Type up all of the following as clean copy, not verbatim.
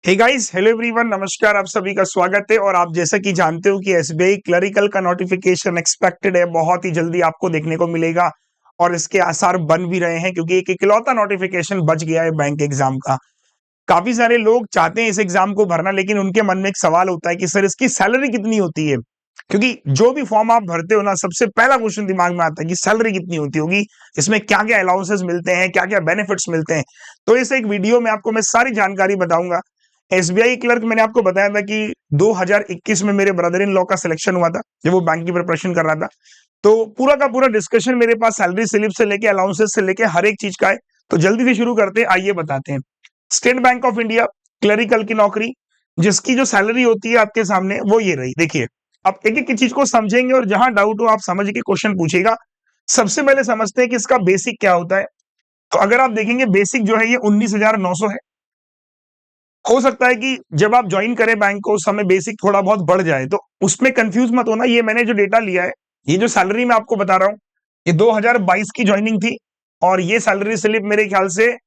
Hey guys, hello everyone, नमस्कार। आप सभी का स्वागत है। और आप जैसा कि जानते हो कि एसबीआई क्लरिकल का नोटिफिकेशन एक्सपेक्टेड है, बहुत ही जल्दी आपको देखने को मिलेगा। और इसके आसार बन भी रहे हैं क्योंकि एक इकलौता नोटिफिकेशन बच गया है बैंक एग्जाम का। काफी सारे लोग चाहते हैं इस एग्जाम को भरना, लेकिन उनके मन में एक सवाल होता है कि सर इसकी सैलरी कितनी होती है। क्योंकि जो भी फॉर्म आप भरते हो ना, सबसे पहला क्वेश्चन दिमाग में आता है कि सैलरी कितनी होती होगी, इसमें क्या क्या अलाउंसेस मिलते हैं, क्या क्या बेनिफिट्स मिलते हैं। तो इस एक वीडियो में आपको मैं सारी जानकारी बताऊंगा। एसबीआई क्लर्क मैंने आपको बताया था कि 2021 में मेरे ब्रदर इन लॉ का सिलेक्शन हुआ था, जब वो बैंक की प्रिपरेशन कर रहा था। तो पूरा का पूरा डिस्कशन मेरे पास सैलरी स्लिप से लेके अलाउंसेस से लेके हर एक चीज का है। तो जल्दी से शुरू करते हैं, आइए बताते हैं। State bank of India clerical की नौकरी, जिसकी जो सैलरी होती है आपके सामने वो ये रही। देखिए, अब एक एक चीज को समझेंगे और जहां डाउट हो आप समझ के क्वेश्चन पूछेगा। सबसे पहले समझते हैं कि इसका बेसिक क्या होता है। तो अगर आप देखेंगे, बेसिक जो है ये 19,900 है। हो सकता है कि जब आप ज्वाइन करें बैंक को उस समय बेसिक थोड़ा बहुत बढ़ जाए, तो उसमें कंफ्यूज मत होना। ये मैंने जो डेटा लिया है, ये जो सैलरी मैं आपको बता रहा हूँ, ये 2022 की ज्वाइनिंग थी। और ये सैलरी स्लिप मेरे ख्याल से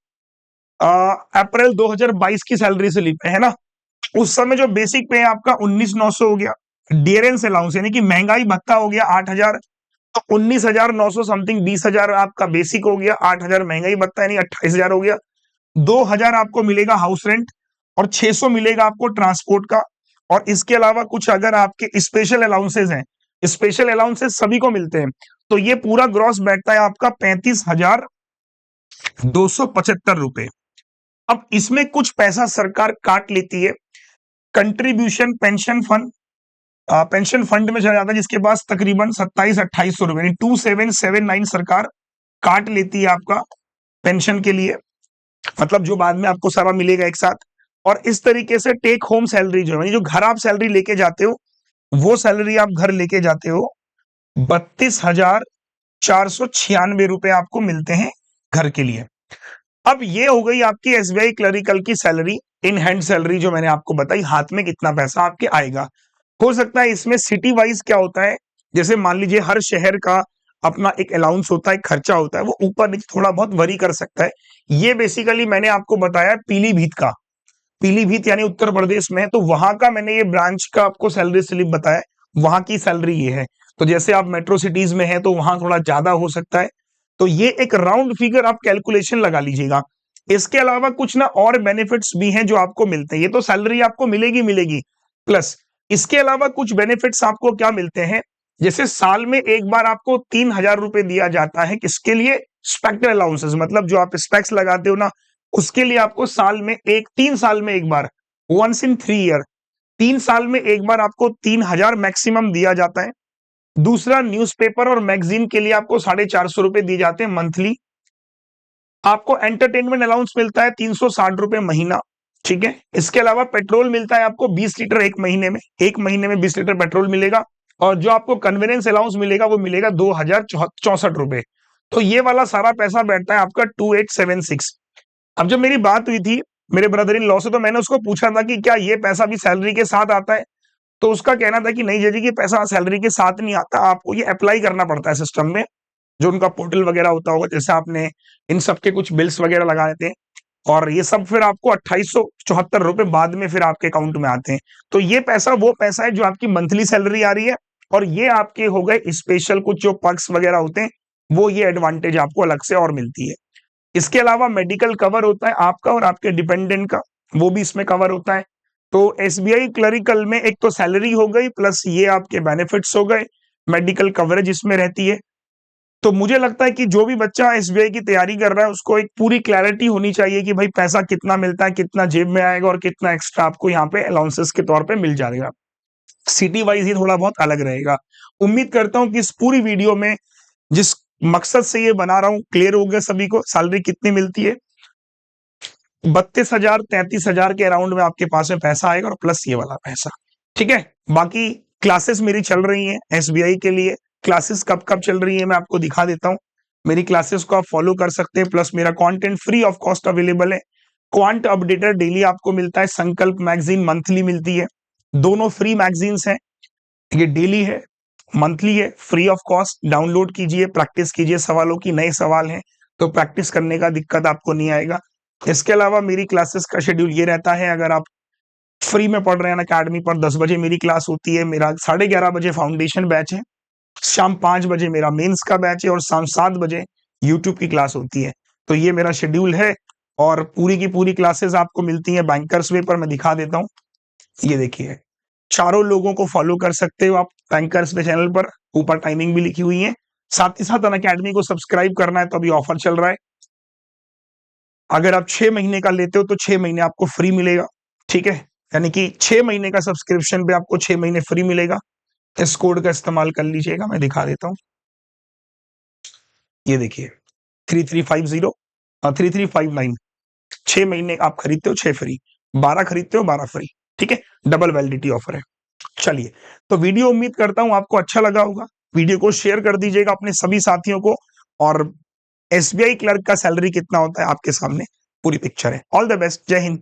अप्रैल 2022 की सैलरी स्लिप है ना। उस समय जो बेसिक पे है आपका 19,900 हो गया। डियरेंस अलाउंस यानी कि महंगाई भत्ता हो गया 8,000। तो 19,900 समथिंग, 20,000 आपका बेसिक हो गया, 8,000 महंगाई भत्ता यानी 28,000 हो गया। 2,000 आपको मिलेगा हाउस रेंट और 600 मिलेगा आपको ट्रांसपोर्ट का। और इसके अलावा कुछ अगर आपके स्पेशल अलाउंसेज हैं, स्पेशल अलाउंसेज सभी को मिलते हैं, तो ये पूरा ग्रॉस बैठता है आपका 35,275 रुपए। अब इसमें कुछ पैसा सरकार काट लेती है। Contribution pension fund, pension fund में चला जाता है, जिसके पास तकरीबन 27-28 रुपए 2779 सरकार काट लेती है आपका पेंशन के लिए। मतलब जो बाद में आपको सारा मिलेगा एक साथ। और इस तरीके से टेक होम सैलरी जो है, जो घर आप सैलरी लेके जाते हो, वो सैलरी आप घर लेके जाते हो, 32,496 रुपए आपको मिलते हैं घर के लिए। अब ये हो गई आपकी एसबीआई क्लरिकल की सैलरी, इन हैंड सैलरी जो मैंने आपको बताई, हाथ में कितना पैसा आपके आएगा। हो सकता है इसमें सिटी वाइज क्या होता है, जैसे मान लीजिए हर शहर का अपना एक अलाउंस होता है, खर्चा होता है, वो ऊपर नीचे थोड़ा बहुत वरी कर सकता है। ये बेसिकली मैंने आपको बताया पीलीभीत का, पीलीभीत यानी उत्तर प्रदेश में है, तो वहां का मैंने ये ब्रांच का आपको सैलरी स्लिप बताया, वहां की सैलरी ये है। तो जैसे आप मेट्रो सिटीज में है तो वहां थोड़ा ज्यादा हो सकता है। तो ये एक राउंड फिगर आप कैलकुलेशन लगा लीजिएगा। इसके अलावा कुछ ना और बेनिफिट्स भी हैं जो आपको मिलते हैं। ये तो सैलरी आपको मिलेगी मिलेगी, प्लस इसके अलावा कुछ बेनिफिट्स आपको क्या मिलते हैं। जैसे साल में एक बार आपको 3,000 रुपए दिया जाता है, किसके लिए? स्पेक्टर अलाउंसेस, मतलब जो आप स्पेक्स लगाते हो ना, उसके लिए आपको साल में 3 साल में एक बार, वंस इन 3 ईयर, 3 साल में एक बार आपको 3,000 मैक्सिमम दिया जाता है। दूसरा, न्यूज़पेपर और मैगजीन के लिए आपको 450 रुपए दिए जाते हैं मंथली। आपको एंटरटेनमेंट अलाउंस मिलता है 360 रुपए महीना, ठीक है। इसके अलावा पेट्रोल मिलता है आपको 20 लीटर एक महीने में, 20 लीटर पेट्रोल मिलेगा। और जो आपको कन्वीनियंस अलाउंस मिलेगा वो मिलेगा 2,064 रुपए। तो ये वाला सारा पैसा बैठता है आपका 2876। अब जब मेरी बात हुई थी मेरे ब्रदर इन लॉ से, तो मैंने उसको पूछा था कि क्या ये पैसा भी सैलरी के साथ आता है। तो उसका कहना था कि नहीं जजी, कि पैसा सैलरी के साथ नहीं आता, आपको ये अप्लाई करना पड़ता है सिस्टम में, जो उनका पोर्टल वगैरह होता होगा, जैसे आपने इन सब के कुछ बिल्स वगैरह लगाए थे। और ये सब फिर आपको 2874 रुपए बाद में फिर आपके अकाउंट में आते हैं। तो ये पैसा वो पैसा है जो आपकी मंथली सैलरी आ रही है। और ये आपके हो गए स्पेशल कुछ जो पर्क्स वगैरह होते हैं, वो ये एडवांटेज आपको अलग से और मिलती है। इसके अलावा मेडिकल कवर होता है आपका और आपके डिपेंडेंट का, वो भी इसमें कवर होता है। तो एसबीआई क्लरिकल में एक तो सैलरी हो गई, प्लस ये आपके बेनिफिट्स हो गए, मेडिकल कवरेज इसमें रहती है। तो मुझे लगता है कि जो भी बच्चा एसबीआई की तैयारी कर रहा है उसको एक पूरी क्लैरिटी होनी चाहिए कि भाई पैसा कितना मिलता है, कितना जेब में आएगा और कितना एक्स्ट्रा आपको यहाँ पे अलाउंसेस के तौर पे मिल जाएगा। सिटी वाइज ही थोड़ा बहुत अलग रहेगा। उम्मीद करता हूँ कि इस पूरी वीडियो में जिस मकसद से ये बना रहा हूँ क्लियर हो गया सभी को, सैलरी कितनी मिलती है। 32,000-33,000 के अराउंड में आपके पास में पैसा आएगा, और प्लस ये वाला पैसा, ठीक है। बाकी क्लासेस मेरी चल रही हैं एसबीआई के लिए। क्लासेस कब कब चल रही है मैं आपको दिखा देता हूँ। मेरी क्लासेस को आप फॉलो कर सकते हैं, प्लस मेरा content free of cost available है। क्वांट अपडेटर डेली आपको मिलता है, संकल्प मैगजीन मंथली मिलती है। दोनों फ्री मैगजीन्स हैं, ये डेली है, मंथली है, फ्री ऑफ कॉस्ट। डाउनलोड कीजिए, प्रैक्टिस कीजिए सवालों की, नए सवाल हैं तो प्रैक्टिस करने का दिक्कत आपको नहीं आएगा। इसके अलावा मेरी क्लासेस का शेड्यूल ये रहता है, अगर आप फ्री में पढ़ रहे हैं अकेडमी पर। 10 बजे मेरी क्लास होती है, मेरा 11:30 बजे फाउंडेशन बैच है, शाम 5 बजे मेरा मेंस का बैच है और शाम 7 बजे यूट्यूब की क्लास होती है। तो ये मेरा शेड्यूल है और पूरी की पूरी क्लासेस आपको मिलती हैं बैंकर्स वे पर। मैं दिखा देता हूँ, ये देखिए, चारों लोगों को फॉलो कर सकते हो आप बैंकर्स वे चैनल पर, ऊपर टाइमिंग भी लिखी हुई है। साथ ही साथ अनअकैडमी को सब्सक्राइब करना है तो अभी ऑफर चल रहा है। अगर आप 6 महीने का लेते हो तो 6 महीने आपको फ्री मिलेगा, ठीक है, यानी कि 6 महीने का सब्सक्रिप्शन पे आपको 6 महीने फ्री मिलेगा। इस कोड का इस्तेमाल कर लीजिएगा, मैं दिखा देता हूं, ये देखिए 3350 और 3359, 6 महीने आप खरीदते हो 6 फ्री, 12 खरीदते हो 12 फ्री, ठीक है, डबल वैलिडिटी ऑफर है। चलिए, तो वीडियो उम्मीद करता हूं आपको अच्छा लगा होगा। वीडियो को शेयर कर दीजिएगा अपने सभी साथियों को। और एसबीआई क्लर्क का सैलरी कितना होता है आपके सामने पूरी पिक्चर है। ऑल द बेस्ट, जय हिंद।